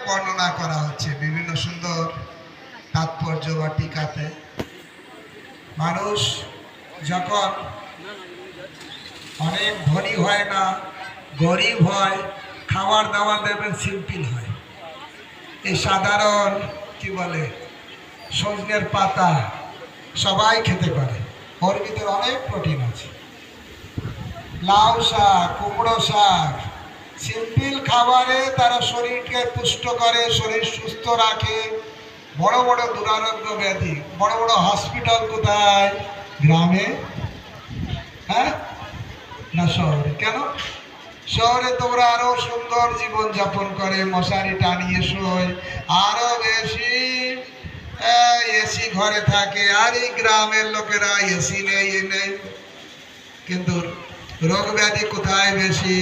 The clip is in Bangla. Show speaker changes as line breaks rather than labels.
বর্ণনা করা হচ্ছে বিভিন্ন সুন্দর তাৎপর্য বা টিকাতে। মানুষ যখন অনেক ধনী হয় না, গরিব হয়, খাবার দাবার দেবেন সিম্পল হয়। এই সাধারণ কি বলে সজনের পাতা সবাই খেতে পারে, ওর ভিতরে অনেক প্রোটিন আছে। লাউ শাক, কুমড়ো শাক, সিম্পল খাবারে তারা শরীরকে পুষ্ট করে, শরীর সুস্থ রাখে। বড় বড় দুরারোগ্য ব্যাধি, বড় বড় হসপিটাল কোথায়? গ্রামে, হ্যাঁ না শহরে? কেন? শহরে তোমরা আরো সুন্দর জীবন যাপন করে, মশারি টানিয়ে শোয়, আরো বেশি এসি ঘরে থাকে। আর এই গ্রামের লোকেরা এসি নেই, কিন্তু রোগ ব্যাধি কোথায় বেশি?